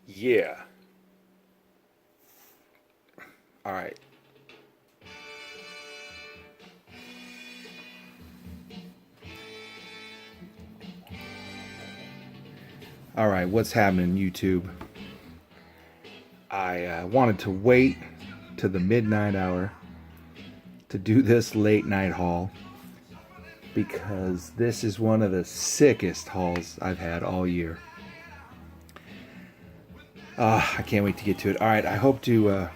Yeah. All right. All right. What's happening, YouTube? I wanted to wait to the midnight hour to do this late night haul because this is one of the sickest hauls I've had all year. I can't wait to get to it. All right. I hope to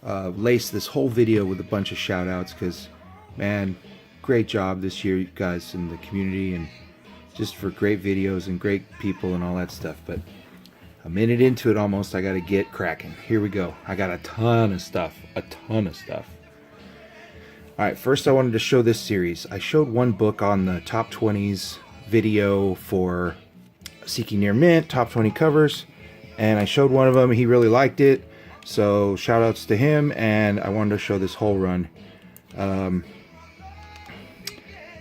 lace this whole video with a bunch of shout outs because, man, great job this year, you guys in the community, and just for great videos and great people and all that stuff. But a minute into it almost, I got to get cracking. Here we go. I got a ton of stuff. All right, first I wanted to show this series. I showed one book on the top 20s video for Seeking Near Mint, top 20 covers, and I showed one of them. He really liked it, so shout outs to him, and I wanted to show this whole run.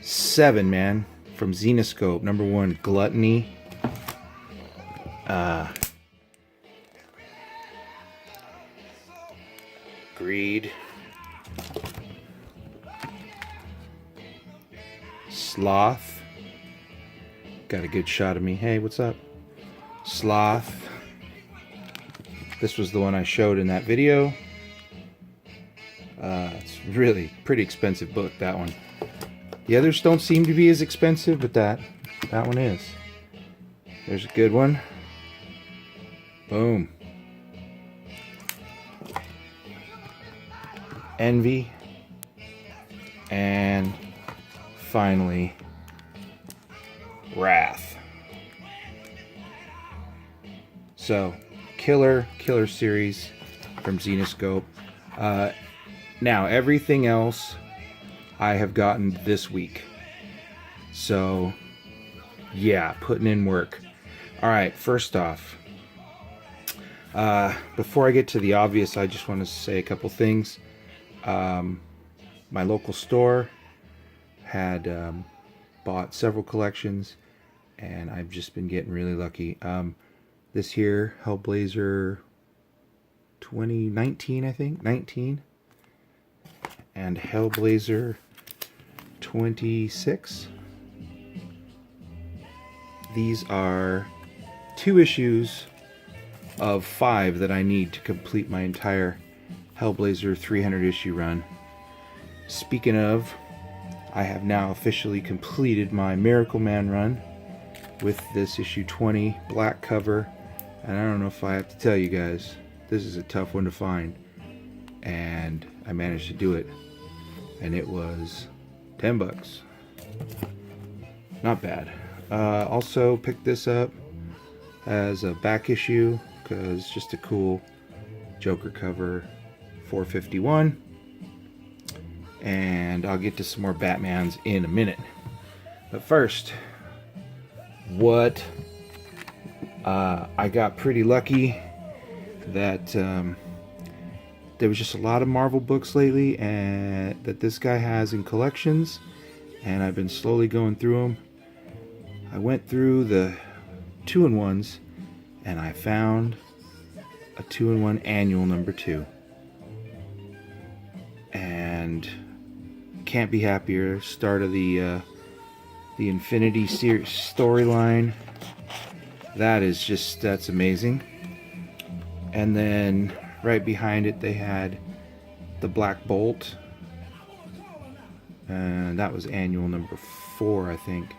7, man, from Zenescope. Number 1, Gluttony. Greed. Sloth. Got a good shot of me. Hey, what's up? Sloth. This was the one I showed in that video. It's really pretty expensive book, that one. The others don't seem to be as expensive, but that one is. There's a good one. Boom. Envy. And finally, Wrath. So, killer series from Zenescope. Now, everything else I have gotten this week. So, yeah, putting in work. Alright, first off, before I get to the obvious, I just want to say a couple things. My local store had bought several collections, and I've just been getting really lucky. This here, Hellblazer 2019, I think, 19, and Hellblazer 26. These are 2 issues of 5 that I need to complete my entire Hellblazer 300 issue run. Speaking of, I have now officially completed my Miracle Man run with this issue 20 black cover, and I don't know if I have to tell you guys, this is a tough one to find, and I managed to do it, and it was $10. Not bad. Also picked this up as a back issue because it's just a cool Joker cover, $4.51. And I'll get to some more Batmans in a minute. But first, what I got pretty lucky that there was just a lot of Marvel books lately, and that this guy has in collections, and I've been slowly going through them. I went through the 2-in-1s, and I found a 2-in-1 annual number 2, and can't be happier. Start of the Infinity series storyline. That's amazing. And then right behind it they had the Black Bolt, and that was annual number 4, I think.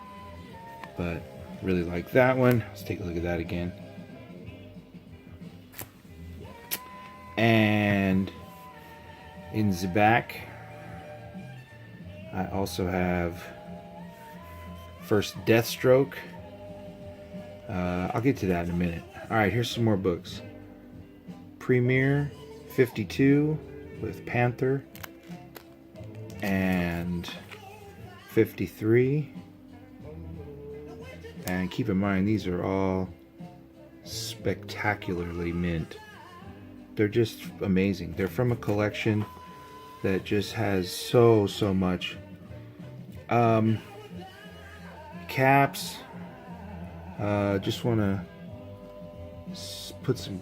But really like that one. Let's take a look at that again. And in the back, I also have first Deathstroke. I'll get to that in a minute. Alright, here's some more books. Premiere 52 with Panther, and 53. And keep in mind, these are all spectacularly mint. They're just amazing. They're from a collection that just has so much. Caps, Just want to put some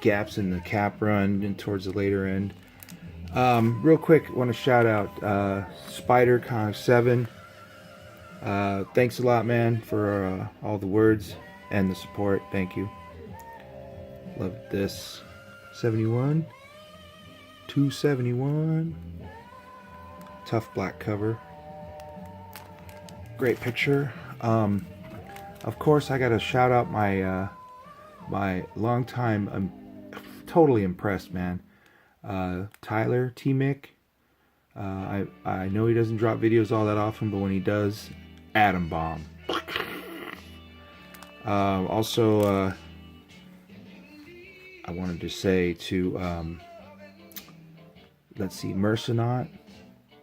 gaps in the cap run and towards the later end. Real quick, want to shout out Spider Con 7. Thanks a lot, man, for all the words and the support. Thank you. Love this. 71. 271. Tough black cover. Great picture. Of course, I gotta shout out my my longtime. I'm totally impressed, man. Tyler T. Mick. I know he doesn't drop videos all that often, but when he does, atom bomb. Also, I wanted to say to let's see, Mercenaut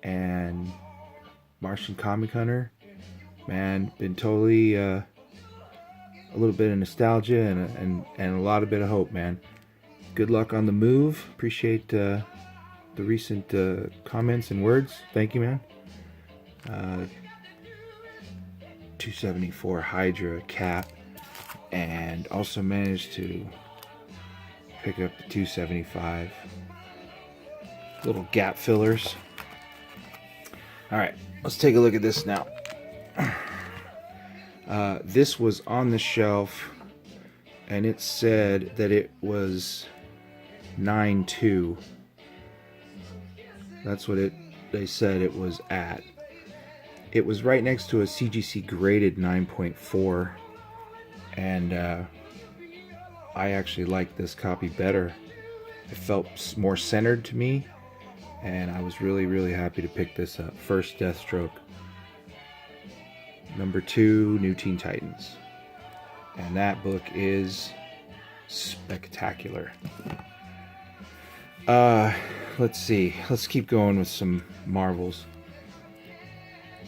and Martian Comic Hunter. Man, been totally a little bit of nostalgia and a lot of bit of hope, man. Good luck on the move. Appreciate the recent comments and words. Thank you, man. 274 Hydra cap, and also managed to pick up the 275 little gap fillers. All right, let's take a look at this now. This was on the shelf, and it said that it was 9.2. That's what they said it was at. It was right next to a CGC graded 9.4, and I actually liked this copy better. It felt more centered to me, and I was really happy to pick this up. First Deathstroke. Number 2, New Teen Titans. And that book is spectacular. Let's see. Let's keep going with some Marvels.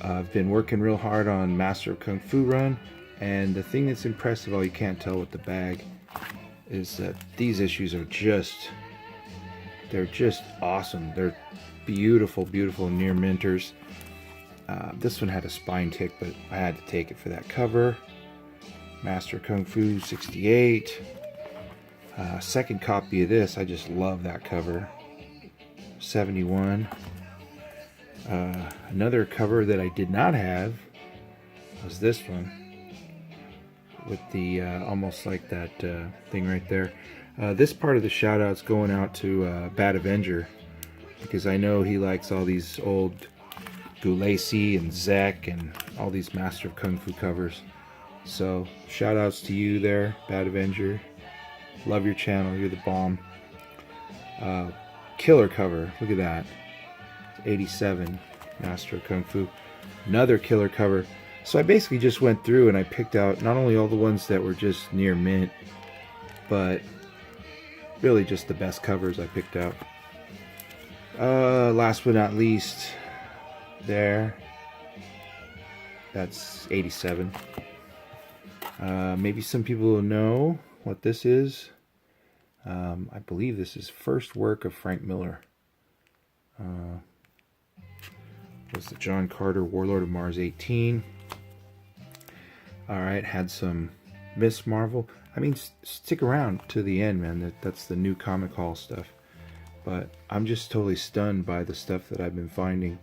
I've been working real hard on Master of Kung Fu Run, and the thing that's impressive, all you can't tell with the bag, is that these issues are they're just awesome. They're beautiful near minters. This one had a spine tick, but I had to take it for that cover. Master Kung Fu 68. Second copy of this, I just love that cover. 71. Another cover that I did not have was this one, with the almost like that thing right there. This part of the shout out's going out to Bad Avenger, because I know he likes all these old Gulacy and Zek and all these Master of Kung Fu covers. So shout outs to you there, Bad Avenger. Love your channel, you're the bomb. Killer cover, look at that. 87, Master of Kung Fu. Another killer cover. So I basically just went through and I picked out not only all the ones that were just near mint, but really just the best covers I picked out. Last but not least, there. That's 87. Maybe some people will know what this is. I believe this is first work of Frank Miller. Was the John Carter Warlord of Mars 18. Alright, had some Miss Marvel. I mean, stick around to the end, man. That's the new Comic Haul stuff. But I'm just totally stunned by the stuff that I've been finding.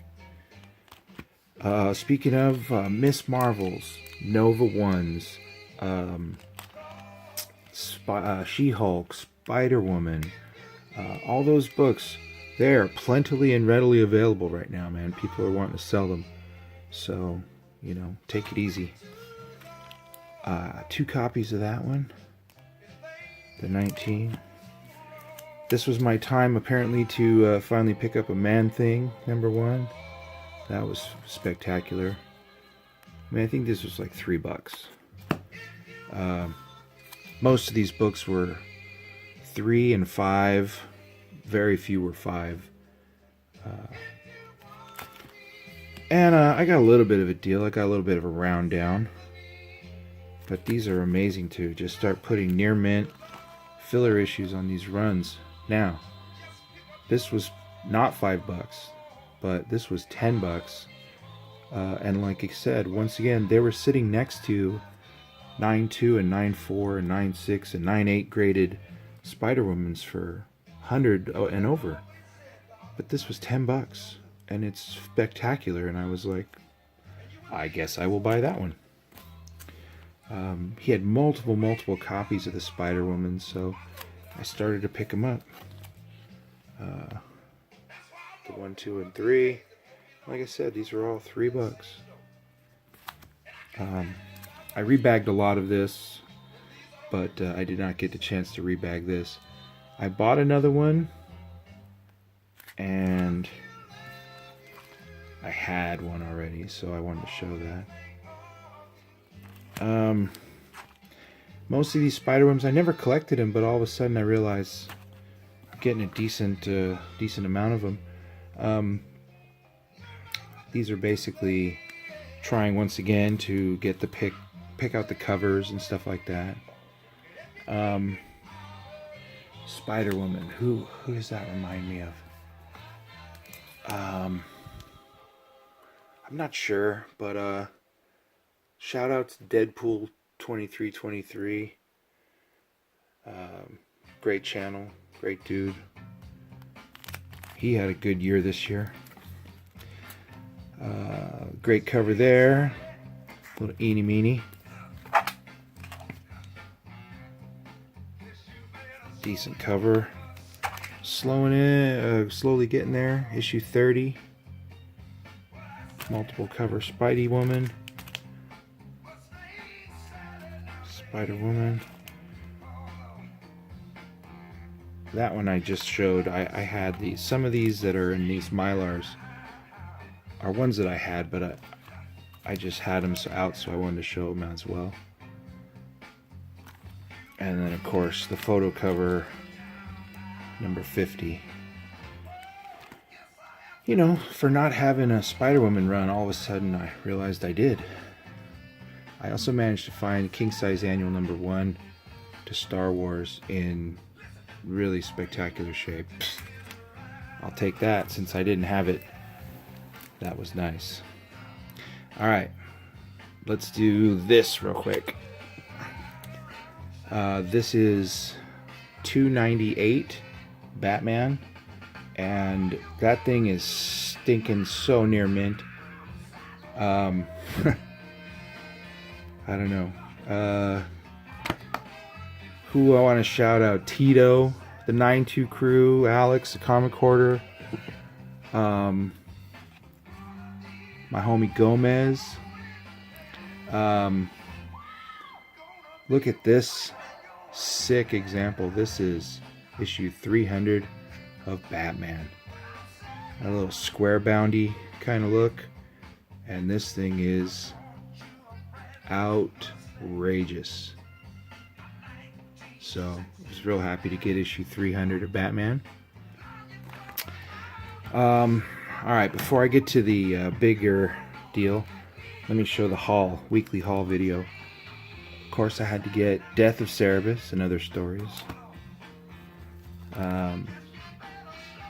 Speaking of Miss Marvels, Nova Ones, She-Hulk, Spider-Woman, all those books, they're plentifully and readily available right now, man. People are wanting to sell them. So, you know, take it easy. 2 copies of that one. The 19. This was my time, apparently, to finally pick up a Man-Thing, #1. That was spectacular. I mean, I think this was like $3. Most of these books were 3 and 5. Very few were 5. And I got a little bit of a deal. I got a little bit of a round down. But these are amazing too. Just start putting near mint filler issues on these runs. Now, this was not $5, but this was $10. And like I said, once again, they were sitting next to 9.2 and 9.4 and 9.6 and 9.8 graded Spider-Womans for 100 and over. But this was $10 and it's spectacular, and I was like, I guess I will buy that one. He had multiple copies of the Spider-Woman, so I started to pick them up. The 1, 2, and 3. Like I said, these are all $3. I rebagged a lot of this, but I did not get the chance to rebag this. I bought another one, and I had one already, so I wanted to show that. Most of these Spider-Womans, I never collected them, but all of a sudden I realized I'm getting a decent amount of them. These are basically trying once again to get the pick out the covers and stuff like that. Spider-Woman, who does that remind me of? I'm not sure, but shout out to Deadpool 2323. Great channel, great dude. He had a good year this year. Great cover there. Little eeny meeny. Decent cover. Slowly getting there. Issue 30. Multiple cover Spidey-Woman. Spider-Woman. That one I just showed. I had these. Some of these that are in these Mylars are ones that I had, but I just had them out, so I wanted to show them as well. And then, of course, the photo cover, number 50. You know, for not having a Spider-Woman run, all of a sudden I realized I did. I also managed to find King Size Annual number 1 to Star Wars in really spectacular shape. I'll take that since I didn't have it. That was nice. Alright, let's do this real quick. This is 298 Batman, and that thing is stinking so near mint. I don't know. Who I want to shout out? Tito, the 9-2 crew, Alex, the Comic Hoarder, my homie Gomez. Look at this sick example. This is issue 300 of Batman. A little square bounty kind of look, and this thing is outrageous. So I was real happy to get issue 300 of Batman. Alright, before I get to the bigger deal, let me show the haul, weekly haul video. Of course, I had to get Death of Cerebus and Other Stories.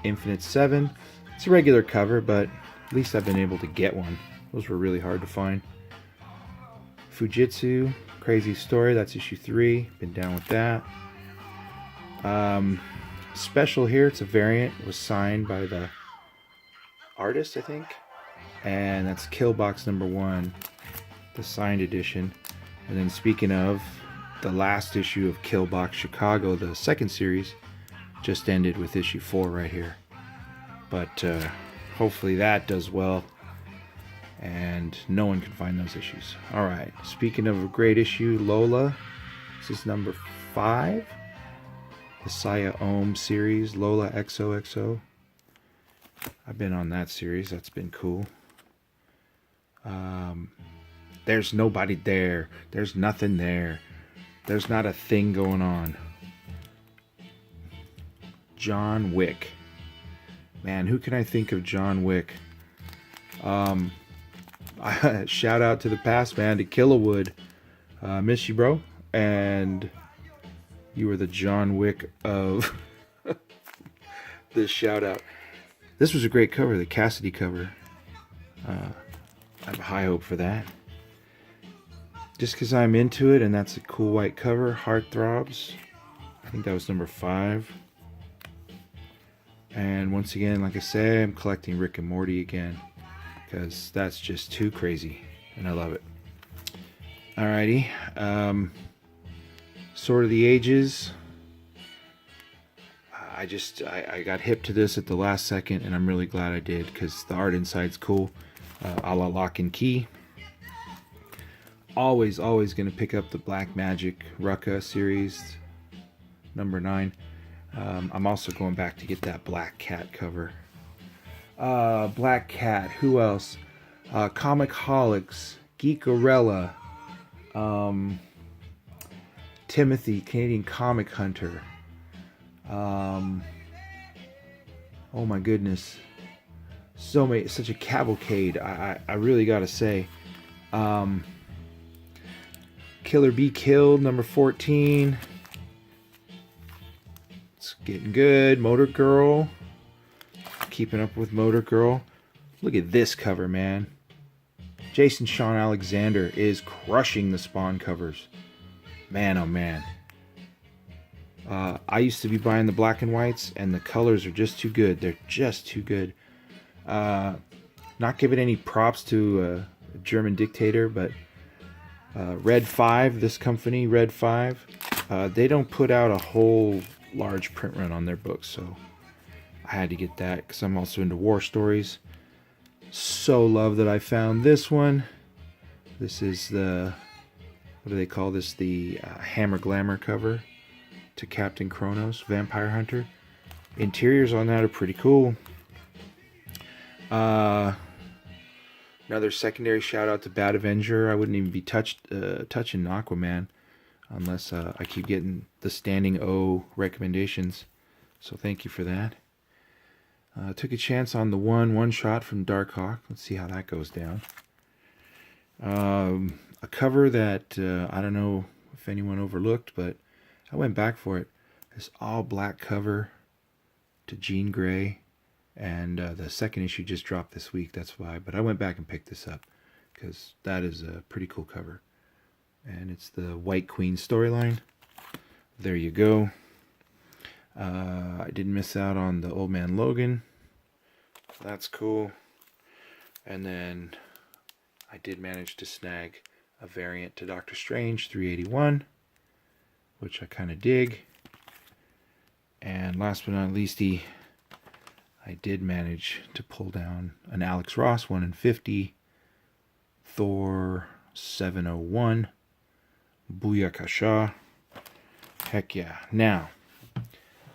Infinite 7. It's a regular cover, but at least I've been able to get one. Those were really hard to find. Fujitsu, Crazy Story, that's issue 3. Been down with that. Special here, it's a variant. It was signed by the artist, I think. And that's Killbox number 1, the signed edition. And then speaking of, the last issue of Killbox Chicago, the second series, just ended with issue 4 right here. But hopefully that does well, and no one can find those issues. Alright, speaking of a great issue, Lola. This is number 5. The Saya Ohm series, Lola XOXO. I've been on that series, that's been cool. There's nobody there. There's nothing there. There's not a thing going on. John Wick. Man, who can I think of John Wick? Shout out to the past, man, to Killawood. Miss you, bro. And you were the John Wick of this shout out. This was a great cover, the Cassidy cover. I have high hope for that. just because I'm into it, and that's a cool white cover. Heartthrobs. I think that was number 5. And once again, like I say, I'm collecting Rick and Morty again, because that's just too crazy, and I love it. Alrighty. Sword of the Ages. I got hip to this at the last second, and I'm really glad I did, because the art inside's cool. A la Lock and Key. Always going to pick up the Black Magic Rucka series, number 9. I'm also going back to get that Black Cat cover. Black Cat, who else? Comicholics, Geekarella, Timothy, Canadian Comic Hunter. Oh my goodness. Such a cavalcade. I really gotta say. Killer Be Killed, number 14. It's getting good. Motor Girl. Keeping up with Motor Girl. Look at this cover, man. Jason Shawn Alexander is crushing the Spawn covers. Man, oh man. I used to be buying the black and whites, and the colors are just too good. They're just too good. Not giving any props to a German dictator, but Red 5, this company, Red 5, they don't put out a whole large print run on their books, so I had to get that because I'm also into war stories. So love that I found this one. This is the, what do they call this? The Hammer Glamour cover to Captain Kronos, Vampire Hunter. Interiors on that are pretty cool. Another secondary shout out to Bad Avenger. I wouldn't even be touching Aquaman unless I keep getting the standing O recommendations. So thank you for that. Took a chance on the one shot from Darkhawk. Let's see how that goes down. A cover that I don't know if anyone overlooked, but I went back for it. This all black cover to Jean Grey. And the second issue just dropped this week, that's why. But I went back and picked this up because that is a pretty cool cover. And it's the White Queen storyline. There you go. I didn't miss out on the Old Man Logan. That's cool. And then I did manage to snag a variant to Doctor Strange 381, which I kind of dig. And last but not least, I did manage to pull down an Alex Ross 1 in 50, Thor 701, Booyakasha. Heck yeah. Now,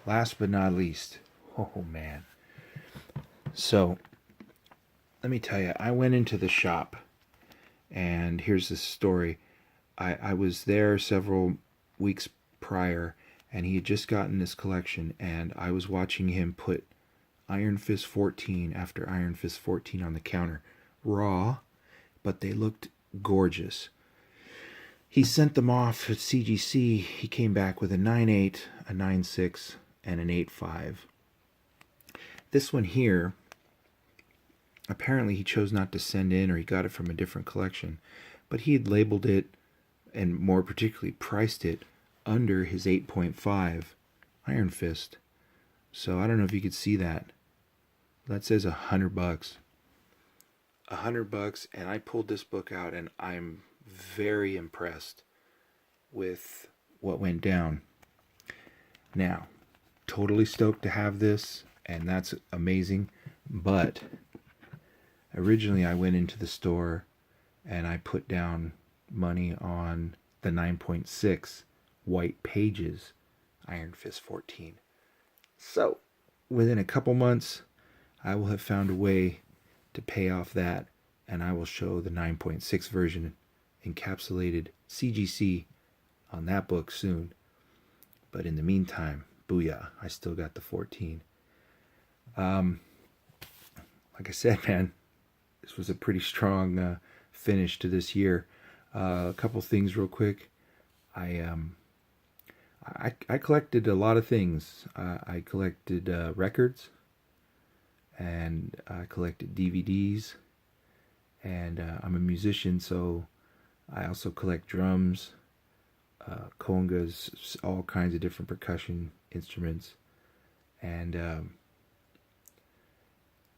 last but not least, oh man. So, let me tell you, I went into the shop, and here's the story. I was there several weeks prior, and he had just gotten this collection, and I was watching him put Iron Fist 14 after Iron Fist 14 on the counter. Raw, but they looked gorgeous. He sent them off at CGC. He came back with a 9.8, a 9.6, and an 8.5. This one here, apparently he chose not to send in, or he got it from a different collection, but he had labeled it, and more particularly priced it, under his 8.5 Iron Fist. So I don't know if you could see that. That says $100. $100, and I pulled this book out, and I'm very impressed with what went down. Now, totally stoked to have this, and that's amazing. But originally, I went into the store and I put down money on the 9.6 White Pages Iron Fist 14. So, within a couple months, I will have found a way to pay off that, and I will show the 9.6 version encapsulated CGC on that book soon. But in the meantime, booyah, I still got the 14. Like I said, man, this was a pretty strong finish to this year. A couple things real quick. I collected a lot of things. I collected records, and I collected DVDs, and I'm a musician, so I also collect drums, congas, all kinds of different percussion instruments. And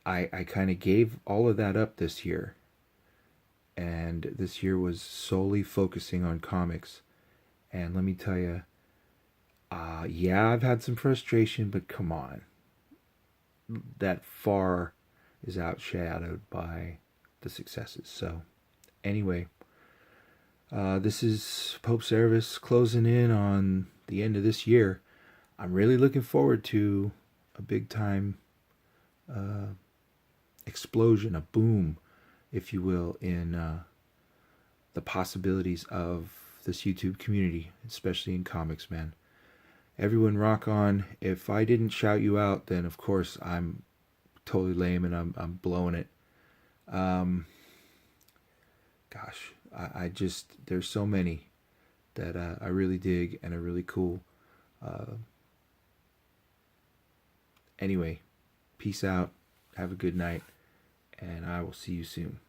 I kind of gave all of that up this year. And this year was solely focusing on comics. And let me tell you, yeah, I've had some frustration, but come on. That far is outshadowed by the successes. So, anyway, this is Pope Service closing in on the end of this year. I'm really looking forward to a big time explosion, a boom, if you will, in the possibilities of this YouTube community, especially in comics, man. Everyone rock on. If I didn't shout you out, then of course I'm totally lame and I'm blowing it. Gosh, I just, there's so many that I really dig and are really cool. Anyway, peace out. Have a good night, and I will see you soon.